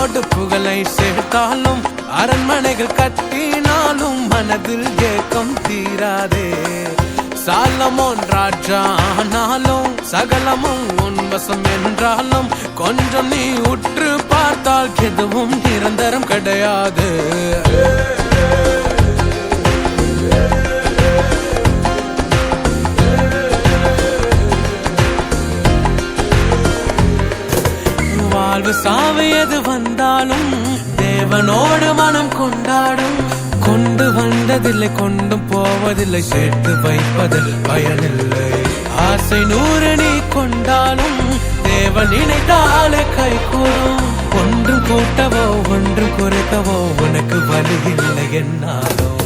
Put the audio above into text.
கோடி புகழை சேர்த்தாலும் அரண்மனைகள் கட்டினாலும் மனதில் ஏக்கம் தீராதே. சாலமோன் ராஜா ஆனாலும் சகலமும் உன்வசம் என்றாலும் கொஞ்சம் நீ உற்று பார்த்தால் எதுவும் நிரந்தரம் கிடையாது. வாழ்வு சாவு எது வந்தாலும் தேவனோடு மனம் கொண்டாடும். கொண்டு வந்ததில்லை கொண்டும் போவதில்லை, சேர்த்து வைப்பதில் பயனில்லை. ஆசை 100 நீ கொண்டாலும் தேவன் நினைத்தாலே கை கூடும். ஒன்றும் கூட்டவோ ஒன்றும் குறைக்கவோ உனக்கு வழி இல்லை என்னாலும்.